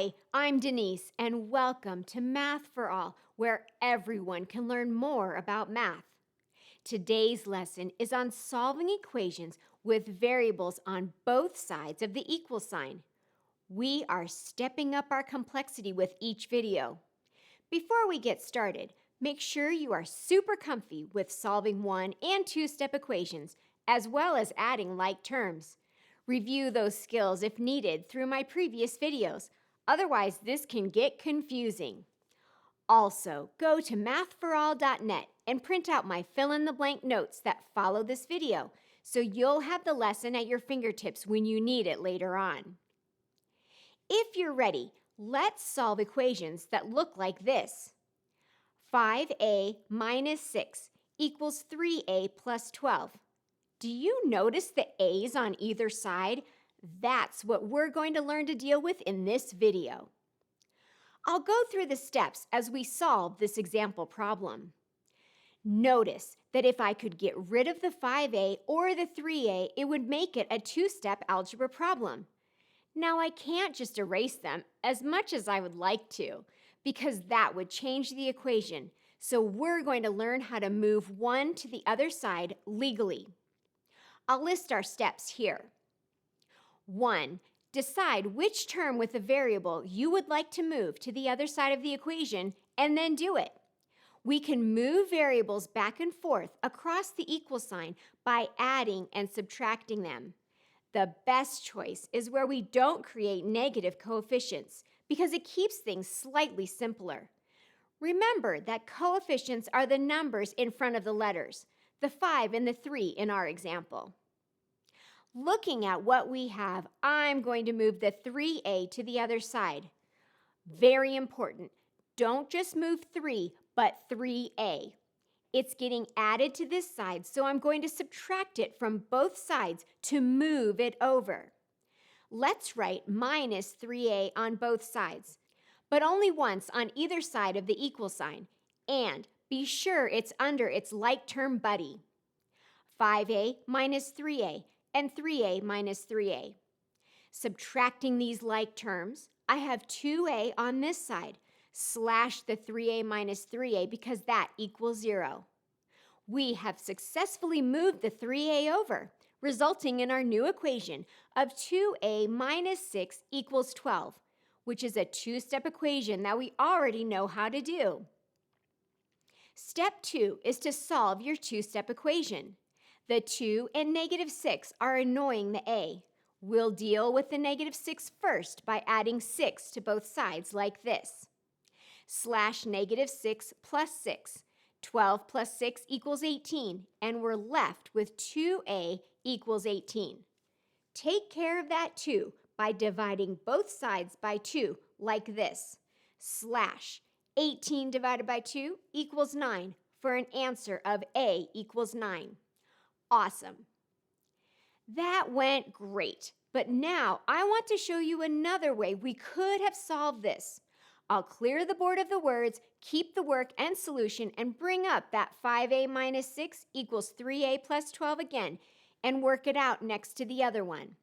Hi, I'm Denise, and welcome to Math for All, where everyone can learn more about math. Today's lesson is on solving equations with variables on both sides of the equal sign. We are stepping up our complexity with each video. Before we get started, make sure you are super comfy with solving one- and two-step equations, as well as adding like terms. Review those skills if needed through my previous videos. Otherwise, this can get confusing. Also, go to MathforAll.net and print out my fill-in-the-blank notes that follow this video, so you'll have the lesson at your fingertips when you need it later on. If you're ready, let's solve equations that look like this. 5a minus 6 equals 3a plus 12. Do you notice the a's on either side? That's what we're going to learn to deal with in this video. I'll go through the steps as we solve this example problem. Notice that if I could get rid of the 5a or the 3a, it would make it a two-step algebra problem. Now, I can't just erase them as much as I would like to, because that would change the equation. So we're going to learn how to move one to the other side legally. I'll list our steps here. 1. Decide which term with a variable you would like to move to the other side of the equation, and then do it. We can move variables back and forth across the equal sign by adding and subtracting them. The best choice is where we don't create negative coefficients because it keeps things slightly simpler. Remember that coefficients are the numbers in front of the letters, the 5 and the 3 in our example. Looking at what we have, I'm going to move the 3a to the other side. Very important, don't just move 3, but 3a. It's getting added to this side, so I'm going to subtract it from both sides to move it over. Let's write minus 3a on both sides, but only once on either side of the equal sign, and be sure it's under its like term buddy. 5a minus 3a and 3a minus 3a. Subtracting these like terms, I have 2a on this side, slash the 3a minus 3a because that equals 0. We have successfully moved the 3a over, resulting in our new equation of 2a minus 6 equals 12, which is a two-step equation that we already know how to do. Step 2 is to solve your two-step equation. The 2 and negative 6 are annoying the a. We'll deal with the negative 6 first by adding 6 to both sides like this. Slash negative 6 plus 6. 12 plus 6 equals 18, and we're left with 2a equals 18. Take care of that 2 by dividing both sides by 2 like this. Slash 18 divided by 2 equals 9 for an answer of a equals 9. Awesome. That went great, but now I want to show you another way we could have solved this. I'll clear the board of the words, keep the work and solution, and bring up that 5a minus 6 equals 3a plus 12 again, and work it out next to the other one.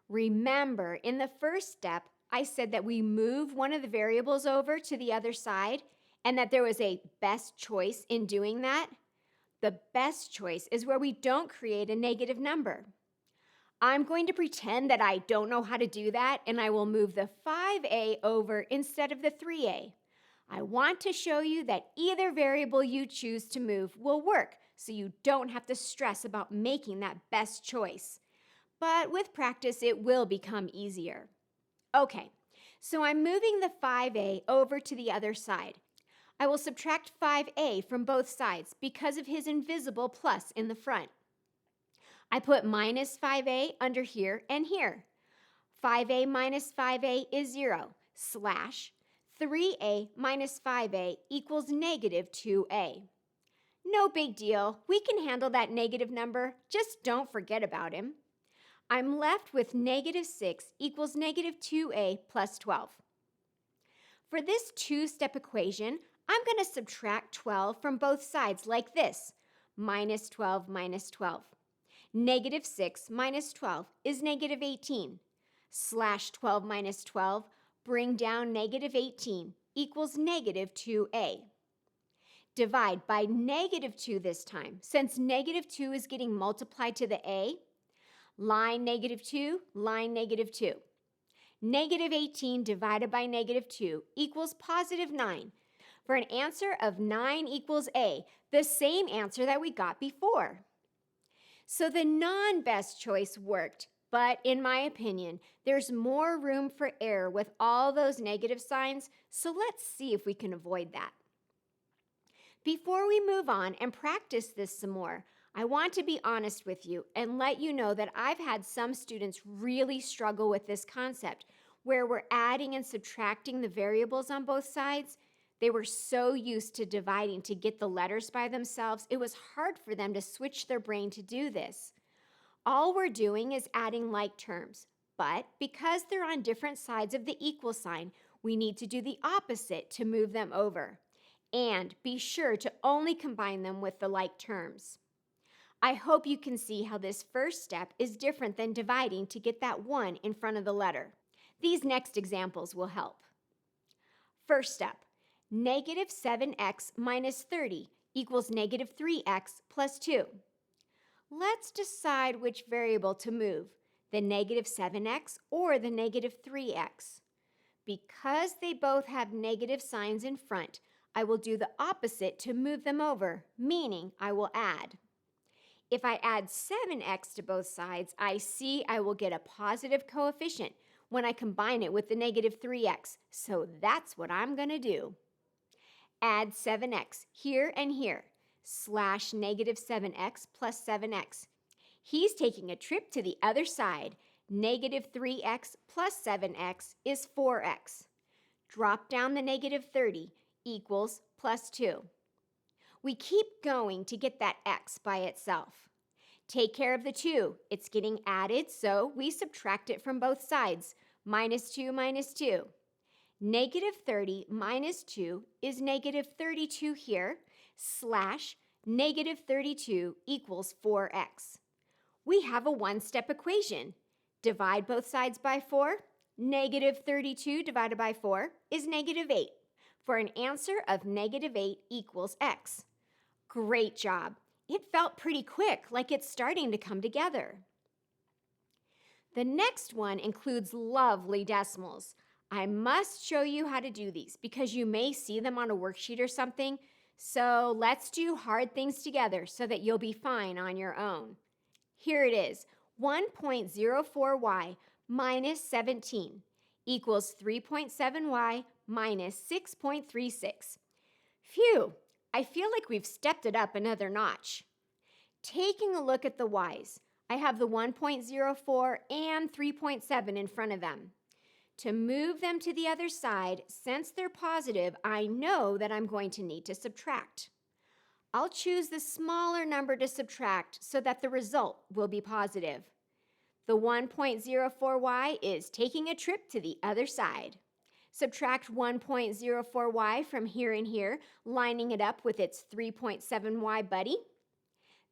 Remember, in the first step, I said that we move one of the variables over to the other side, and that there was a best choice in doing that. The best choice is where we don't create a negative number. I'm going to pretend that I don't know how to do that, and I will move the 5a over instead of the 3a. I want to show you that either variable you choose to move will work, so you don't have to stress about making that best choice. But with practice, it will become easier. Okay, so I'm moving the 5a over to the other side. I will subtract 5a from both sides because of his invisible plus in the front. I put minus 5a under here and here. 5a minus 5a is 0, slash 3a minus 5a equals negative 2a. No big deal. We can handle that negative number. Just don't forget about him. I'm left with negative 6 equals negative 2a plus 12. For this two-step equation, I'm going to subtract 12 from both sides like this, minus 12 minus 12. Negative 6 minus 12 is negative 18. Slash 12 minus 12, bring down negative 18 equals negative 2a. Divide by negative 2 this time. Since negative 2 is getting multiplied to the a, line negative 2, line negative 2. Negative 18 divided by negative 2 equals positive 9. For an answer of 9 equals a, the same answer that we got before. So the non-best choice worked, but in my opinion, there's more room for error with all those negative signs, so let's see if we can avoid that. Before we move on and practice this some more, I want to be honest with you and let you know that I've had some students really struggle with this concept where we're adding and subtracting the variables on both sides. They were so used to dividing to get the letters by themselves, it was hard for them to switch their brain to do this. All we're doing is adding like terms, but because they're on different sides of the equal sign, we need to do the opposite to move them over. And be sure to only combine them with the like terms. I hope you can see how this first step is different than dividing to get that 1 in front of the letter. These next examples will help. First step, negative 7x minus 30 equals negative 3x plus 2. Let's decide which variable to move, the negative 7x or the negative 3x. Because they both have negative signs in front, I will do the opposite to move them over, meaning I will add. If I add 7x to both sides, I see I will get a positive coefficient when I combine it with the negative 3x, so that's what I'm going to do. Add 7x here and here, slash negative 7x plus 7x. He's taking a trip to the other side. Negative 3x plus 7x is 4x. Drop down the negative 30 equals plus 2. We keep going to get that x by itself. Take care of the 2. It's getting added, so we subtract it from both sides. Minus 2 minus 2. Negative 30 minus 2 is negative 32 here, slash negative 32 equals 4x. We have a one-step equation. Divide both sides by 4. Negative 32 divided by 4 is negative 8. For an answer of negative 8 equals x. Great job. It felt pretty quick, like it's starting to come together. The next one includes lovely decimals. I must show you how to do these because you may see them on a worksheet or something. So let's do hard things together so that you'll be fine on your own. Here it is. 1.04y minus 17 equals 3.7y minus 6.36. Phew, I feel like we've stepped it up another notch. Taking a look at the y's, I have the 1.04 and 3.7 in front of them. To move them to the other side, since they're positive, I know that I'm going to need to subtract. I'll choose the smaller number to subtract so that the result will be positive. The 1.04y is taking a trip to the other side. Subtract 1.04y from here and here, lining it up with its 3.7y buddy.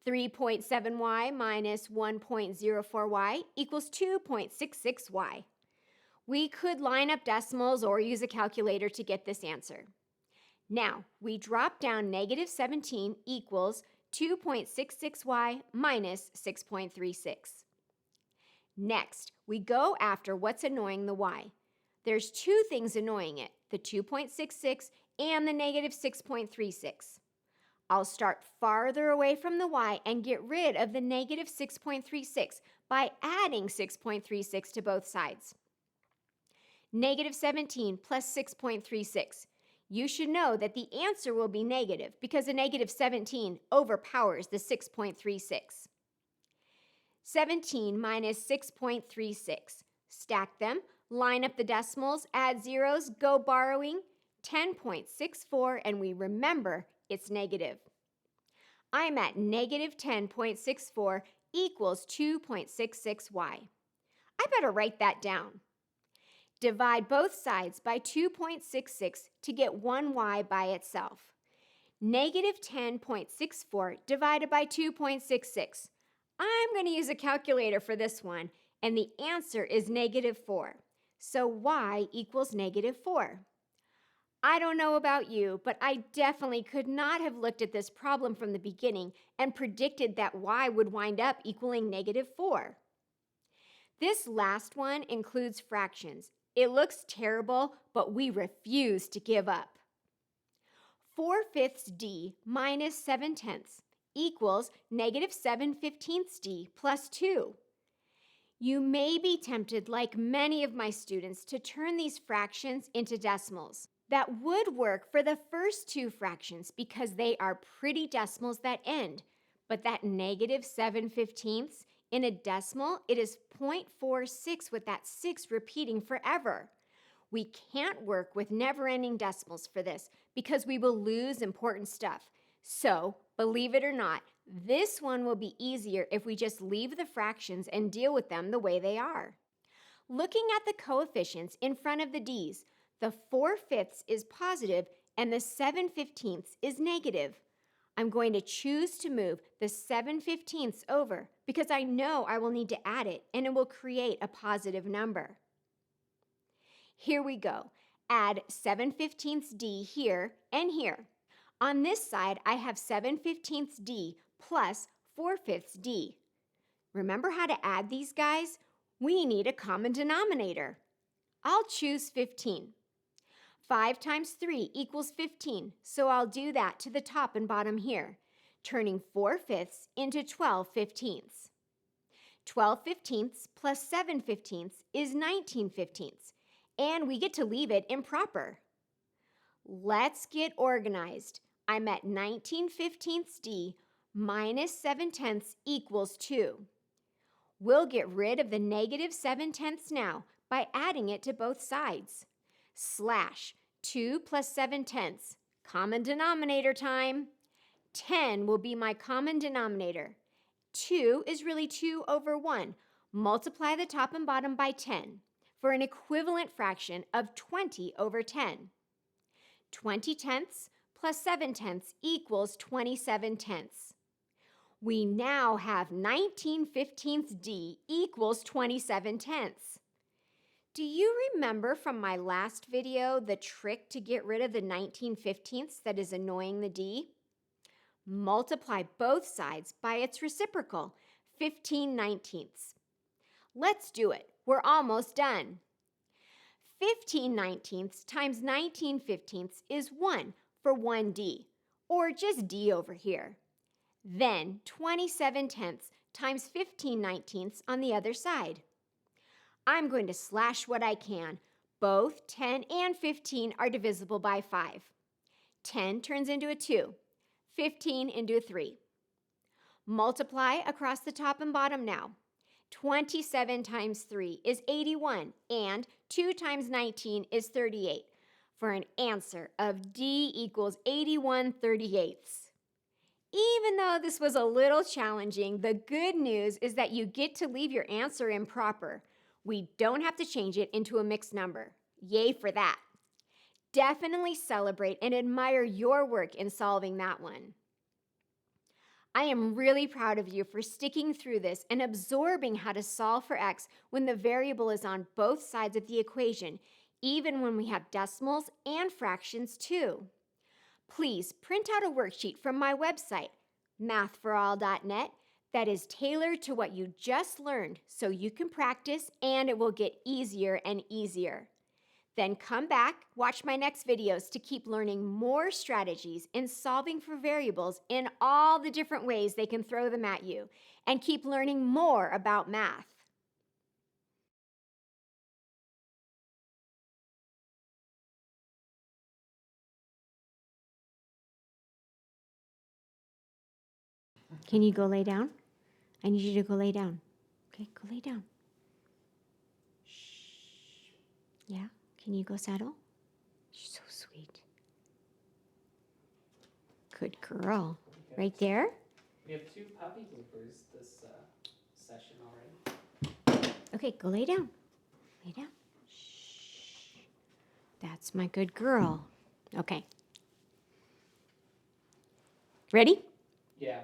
3.7y minus 1.04y equals 2.66y. We could line up decimals or use a calculator to get this answer. Now, we drop down negative 17 equals 2.66y minus 6.36. Next, we go after what's annoying the y. There's two things annoying it, the 2.66 and the negative 6.36. I'll start farther away from the y and get rid of the negative 6.36 by adding 6.36 to both sides. Negative 17 plus 6.36. You should know that the answer will be negative because a negative 17 overpowers the 6.36. 17 minus 6.36. Stack them, line up the decimals, add zeros, go borrowing, 10.64, and we remember it's negative. I'm at negative 10.64 equals 2.66y. I better write that down. Divide both sides by 2.66 to get 1y by itself. Negative 10.64 divided by 2.66. I'm going to use a calculator for this one, and the answer is negative 4. So y equals -4. I don't know about you, but I definitely could not have looked at this problem from the beginning and predicted that y would wind up equaling -4. This last one includes fractions. It looks terrible, but we refuse to give up. 4/5 d minus 7/10 equals -7/15 d plus 2. You may be tempted, like many of my students, to turn these fractions into decimals. That would work for the first two fractions because they are pretty decimals that end. But that -7/15 in a decimal, it is 0.46 with that 6 repeating forever. We can't work with never-ending decimals for this because we will lose important stuff. So, believe it or not, this one will be easier if we just leave the fractions and deal with them the way they are. Looking at the coefficients in front of the d's, the 4/5 is positive and the 7/15 is negative. I'm going to choose to move the 7/15 over because I know I will need to add it and it will create a positive number. Here we go. Add 7/15 d here and here. On this side, I have 7/15 d plus 4/5 d. Remember how to add these guys? We need a common denominator. I'll choose 15. 5 times 3 equals 15, so I'll do that to the top and bottom here, turning 4/5 into 12/15. 12/15 plus 7/15 is 19/15, and we get to leave it improper. Let's get organized. I'm at 19/15 d minus 7/10 equals 2. We'll get rid of the -7/10 now by adding it to both sides. Slash 2 plus 7/10, common denominator time. 10 will be my common denominator. 2 is really 2 over 1. Multiply the top and bottom by 10 for an equivalent fraction of 20 over 10. 20/10 plus 7/10 equals 27/10. We now have 19/15 d equals 27/10. Do you remember from my last video the trick to get rid of the 19/15 that is annoying the d? Multiply both sides by its reciprocal, 15/19. Let's do it. We're almost done. 15/19 times 19/15 is 1 for 1d, or just d over here. Then 27/10 times 15/19 on the other side. I'm going to slash what I can. Both 10 and 15 are divisible by 5. 10 turns into a 2, 15 into a 3. Multiply across the top and bottom now. 27 times 3 is 81, and 2 times 19 is 38, for an answer of d equals 81/38. Even though this was a little challenging, the good news is that you get to leave your answer improper. We don't have to change it into a mixed number. Yay for that. Definitely celebrate and admire your work in solving that one. I am really proud of you for sticking through this and absorbing how to solve for x when the variable is on both sides of the equation, even when we have decimals and fractions too. Please print out a worksheet from my website, MathforAll.net, that is tailored to what you just learned so you can practice and it will get easier and easier. Then come back, watch my next videos to keep learning more strategies in solving for variables in all the different ways they can throw them at you, and keep learning more about math. Can you go lay down? I need you to go lay down. Okay, go lay down. Shh. Yeah, can you go settle? You're so sweet. Good girl. Right there? We have 2 puppy bloopers this session already. Okay, go lay down. Lay down. Shh. That's my good girl. Okay. Ready? Yeah.